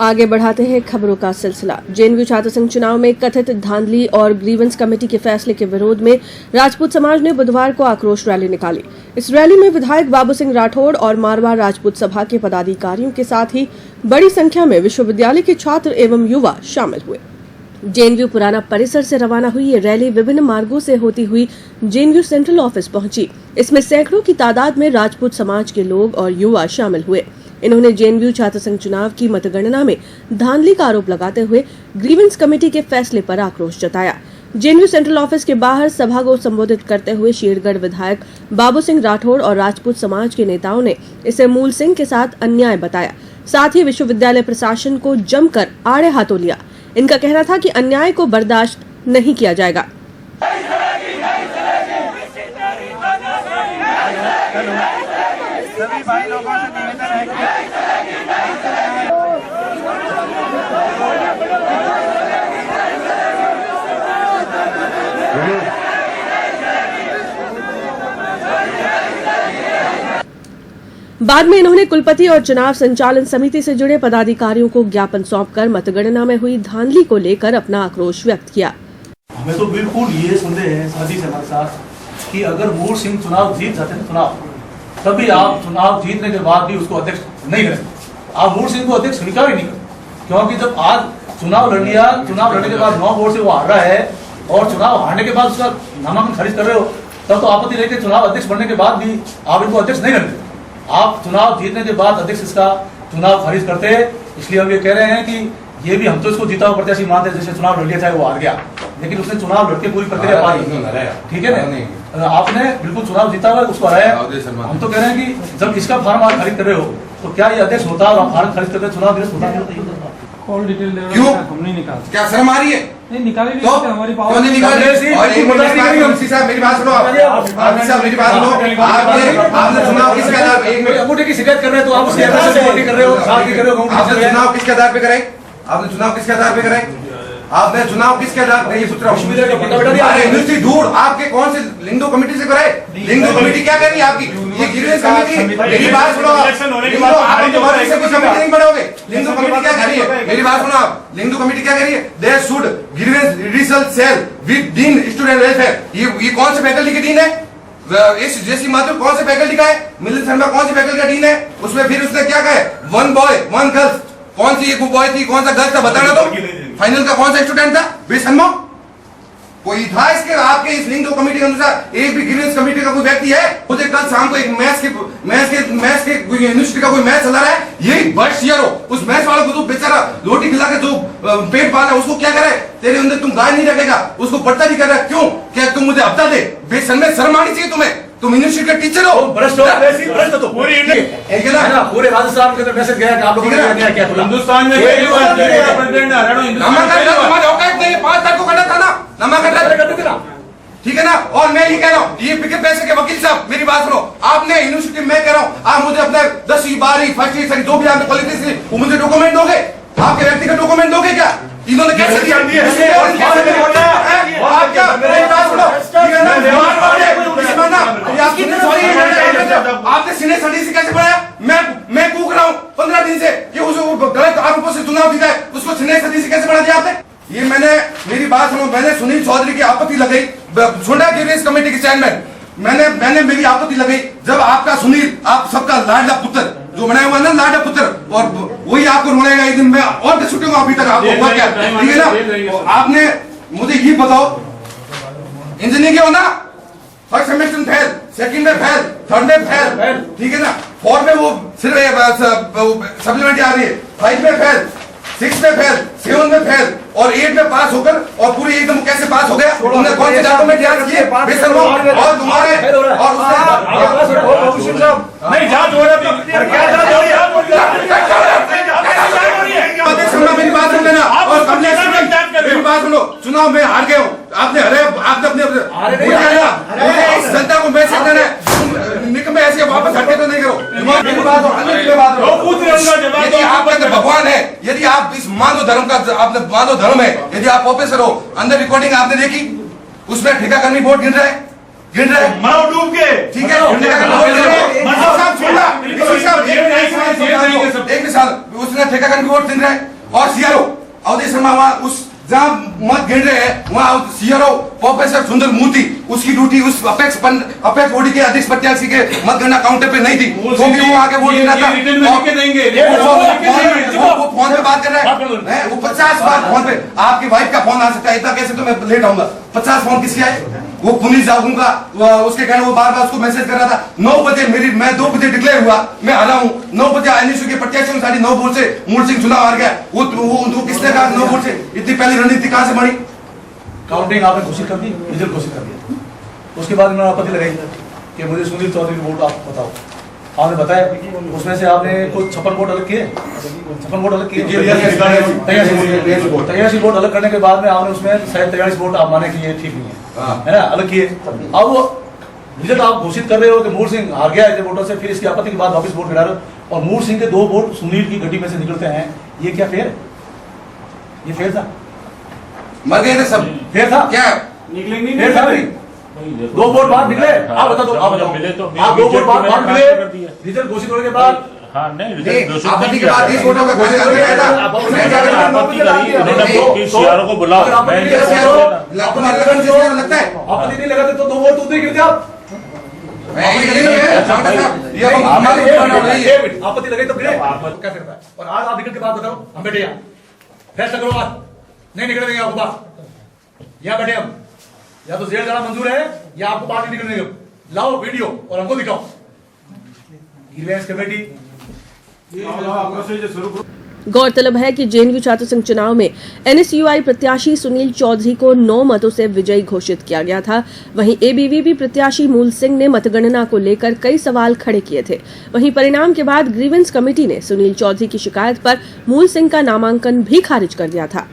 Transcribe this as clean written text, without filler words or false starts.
आगे बढ़ाते हैं खबरों का सिलसिला। जेएनयू छात्र संघ चुनाव में कथित धांधली और ग्रीवेंस कमेटी के फैसले के विरोध में राजपूत समाज ने बुधवार को आक्रोश रैली निकाली। इस रैली में विधायक बाबू सिंह राठौड़ और मारवाड़ राजपूत सभा के पदाधिकारियों के साथ ही बड़ी संख्या में विश्वविद्यालय के छात्र एवं युवा शामिल हुए। जेएनयू पुराना परिसर से रवाना हुई ये रैली विभिन्न मार्गों से होती हुई जेएनयू सेंट्रल ऑफिस पहुंची। इसमें सैकड़ों की तादाद में राजपूत समाज के लोग और युवा शामिल हुए। इन्होंने जेएनयू छात्र संघ चुनाव की मतगणना में धांधली का आरोप लगाते हुए ग्रीवेंस कमेटी के फैसले पर आक्रोश जताया। जेएनयू सेंट्रल ऑफिस के बाहर सभा को संबोधित करते हुए शेरगढ़ विधायक बाबू सिंह राठौड़ और राजपूत समाज के नेताओं ने इसे मूल सिंह के साथ अन्याय बताया। साथ ही विश्वविद्यालय प्रशासन को जमकर आड़े हाथों लिया। इनका कहना था कि अन्याय को बर्दाश्त नहीं किया जाएगा। सभी भाई लोगों से निवेदन है बाद में इन्होंने कुलपति और चुनाव संचालन समिति से जुड़े पदाधिकारियों को ज्ञापन सौंपकर मतगणना में हुई धांधली को लेकर अपना आक्रोश व्यक्त किया। हमें तो बिल्कुल ये संदेह है शादी से हमारे साथ कि अगर मूल सिंह चुनाव जीत जाते हैं चुनाव, तभी आप चुनाव जीतने के बाद भी उसको अध्यक्ष नहीं करें। आप मूल सिंह को अध्यक्ष स्वीकार ही नहीं करें, क्योंकि जब आज चुनाव लड़ लिया, चुनाव लड़ने के बाद 9 वोट से वो हार रहा है और चुनाव हारने के बाद उसका नामांकन खारिज कर रहे हो, तब तो आपत्ति लेके चुनाव अध्यक्ष बनने के बाद भी आप इनको अध्यक्ष नहीं करते। आप चुनाव जीतने के बाद अध्यक्ष इसका चुनाव खारिज करते हैं। इसलिए हम ये कह रहे हैं कि ये भी हम तो इसको जीता हुआ प्रत्याशी मानते हैं। जैसे चुनाव लड़ लिया चाहे वो हार गया, लेकिन उसने चुनाव लड़के पूरी प्रक्रिया पारी, ठीक है ना। आपने बिल्कुल चुनाव जीता हुआ उसको हराया। हम तो कह रहे हैं कि जब इसका फार्म आप खारिज कर रहे हो तो क्या ये अध्यक्ष होता और आप फार्म खारिज करते चुनाव दिवस होता? कॉल डिटेल दे क्यों हम नहीं निकाल, क्या शर्म आ रही है? नहीं निकाली भी तो हमारी पावर क्यों नहीं निकाल रहे? और एक मिनट एमसी साहब मेरी बात सुनो, आप साहब मेरी बात सुनो। आपने चुनाव किसके आधार पे, एक मिनट अंगूठे की शिकायत कर रहे हैं तो आप उसके आधार से वोटिंग कर रहे हो, साथ ही कर रहे हो। आपने चुनाव किसके आधार पे कराए? आपने चुनाव किसके आधार पे कराए? आपने चुनाव किसके आधार पे? ये पूछ रहा हूँ। अरे यूनिवर्सिटी दूर आपके कौन से लिंगो कमेटी से कराए? लिंगो कमेटी क्या करी आपकी? ये ग्रीवेंस कमेटी, मेरी बात सुनो आप से कुछ कमेटी नहीं बनाओगे। लिंगो कमेटी क्या करी है? मेरी बात सुनो आप, लिंगो कमेटी क्या करी है? They should grievance redressal cell with dean student welfare. ये कौन से फैकल्टी के डीन है? इस जैसी मात्र कौन से फैकल्टी का है? मिलिंद शर्मा कौन सी फैकल्टी का डीन है? उसमें फिर उसने क्या कहा है? 1 बॉय 1 गर्ल्स। कौन सी एक बॉय थी, कौन सा गर्ल्स था बताना तो। फाइनल का कौन सा स्टूडेंट था? बेसन्मो कोई था इसके? आपके इस लिंग कमेटी के अनुसार एक भी ग्रीवेंस कमेटी का कोई व्यक्ति है? मुझे कल शाम को एक मैथ्स के यूनिवर्सिटी का कोई मैच चला रहा है, यही बर्ड शेयर हो उस मैच वाले को, तो बेचारा रोटी खिला के जो पेट पाला उसको क्या करे? तेरे अंदर तुम गाय नहीं रखेगा, उसको पढ़ता नहीं कर रहा, क्यों? क्या तुम मुझे हफ्ता दे? बेशर्म शर्म आनी चाहिए तुम्हें। तुम यूनिवर्सिटी के टीचर हो, भ्रष्ट तो पूरे राजस्थान के अंदर मैसेज गया कि आप लोगों ने क्या हिंदुस्तान में 5 तारीख को करना था ना, ठीक है ना। और मैं ये कह रहा हूँ, ये बिके पैसे के वकील साहब मेरी बात सुनो। आपने यूनिवर्सिटी में कह रहा हूँ, आप मुझे अपने 10वीं 12वीं 1st ईयर जो भी आपने क्वालिफिकेशन वो मुझे डॉक्यूमेंट दोगे? आपके व्यक्तिगत डॉक्यूमेंट दोगे क्या? इन्होंने कैसे दिया? आपने सीनियर स्टडी से कैसे पढ़ाया? मैं पूछ रहा हूँ 15 दिन से कि उसको गलत आरोपों से चुनाव जीता है, उसको सीनियर स्टडी से कैसे पढ़ा दिया आपने? ये मेरी बात सुनो, मैंने सुनील चौधरी की आपत्ति लगाई, सुना ग्रीवेंस कमेटी के चेयरमैन, मैंने मेरी आपत्ति लगाई जब आपका सुनील, आप सबका लाडला पुत्र जो बनाया हुआ ना, लाडला पुत्र, और वही आपको रोनेगा एक दिन में और छुट्टी हूँ अभी तक आपको हुआ क्या? ठीक है ना। आपने मुझे ये बताओ, इंजीनियरिंग हो ना, फर्स्ट सेमेस्टर में फेल, सेकंड में फेल, थर्ड में फेल, ठीक है ना। 4 में वो सिर्फ सप्लीमेंट्री आ रही है, 5 में फेल, 6 में फेल, 7 में फेल और 8 में पास होकर और पूरी एकदम कैसे पास हो गया? तुमने कौन से डॉक्यूमेंट याद किए? बेशर्मो और तुम्हारे और उसने नहीं जांच हो रही है, क्या जांच हो रही है? मेरी बात सुन लेना और मेरी बात सुनो। चुनाव में हार गए हो, आपने अपने जनता को मैसेज देना है, निकम्मे ऐसे वापस हटके तो नहीं करो। मेरी बात यदि आप भगवान है, यदि आप इस मानव धर्म का आपने मानव धर्म है, यदि आप प्रोफेसर हो, अंदर रिकॉर्डिंग आपने देखी, उसमें ठेका कर्मी बोर्ड गिन रहा है, गिन रहे हैं। मरो डूब के। ठीक है, एक मिसाल, उसने ठेका की वोट गिन रहे हैं और सीआरओ अवधेश शर्मा वहाँ उस जहाँ मत गिन रहे हैं वहाँ सीआरओ प्रोफेसर सुंदर मूर्ति उसकी ड्यूटी उस अपेक्स बॉडी के अध्यक्ष प्रत्याशी के मत गणना काउंटर पे नहीं थी, क्योंकि वो आगे वोट गिना था। वो फोन पे बात कर रहे हैं, वो 50 बार फोन पे, आपकी वाइफ का फोन आ सकता है, इतना कैसे तो मैं लेट आऊंगा। 50 फोन किसके आए? वो पुलिस जाऊंगा उसके कहने वो बार बार उसको मैसेज कर रहा था। 9 बजे मैं 2 बजे डिक्लेयर हुआ, मैं हरा हूँ। 9 बजे एनएसयू के प्रत्याशी 9:30 वोट से मूल सिंह चुनाव हार गया। वो किसने कहा 9 वोट से? इतनी पहली रणनीति कहां से बनी? काउंटिंग आपने घोषित कर दी, रिजल्ट घोषित कर दिया, उसके बाद इन्होंने आपत्ति लगाई कि मुझे सुनील चौधरी वोट आप बताओ। आपने बताया उसमें से आपने कुछ 56 वोट अलग किए, 56 वोट अलग किए, 83 वोट अलग करने के बाद में आपने उसमें शायद 43 वोट आप माने कि ये ठीक नहीं है ना, अलग किए। अब वो रिजल्ट आप घोषित कर रहे हो कि मूल सिंह हार गया है वोटों से, फिर इसकी आपत्ति के बाद वापस वोट गिरा रहे हो और मूल सिंह के 2 वोट सुनील की गड्डी में से निकलते हैं। ये क्या फेयर है? ये फेयर था? मर गए थे सब, फेयर था क्या निकलेंगे? फेयर था नहीं? 2 वोट बाद निकले, आप बता दो, आप बताओ, आप 2 वोट बाद निकले, रिजल्ट घोषित होने के बाद हाँ नहीं आपत्ति के बाद 30 वोटों का खाली कर दिया था। सीआरओ को बुलाओ, लगता है आपत्ति नहीं लगाते तो 2 वोट उतने गिरते आप। आपत्ति लगे तो गिरे, क्या करता है? और आज आप निकल के बात बताओ, हम बैठे यहाँ फैसला करो, आज नहीं निकल देंगे आपको बात। यहाँ बैठे हम, या तो जेल जाना मंजूर है या आपको बाहर नहीं निकलने दो। लाओ वीडियो और हमको दिखाओ। ग्रीवेंस कमेटी गौरतलब है कि जेएनयू छात्र संघ चुनाव में एनएसयूआई प्रत्याशी सुनील चौधरी को 9 मतों से विजयी घोषित किया गया था। वहीं एबीवीपी प्रत्याशी मूल सिंह ने मतगणना को लेकर कई सवाल खड़े किए थे। वहीं परिणाम के बाद ग्रीवेंस कमेटी ने सुनील चौधरी की शिकायत पर मूल सिंह का नामांकन भी खारिज कर दिया था।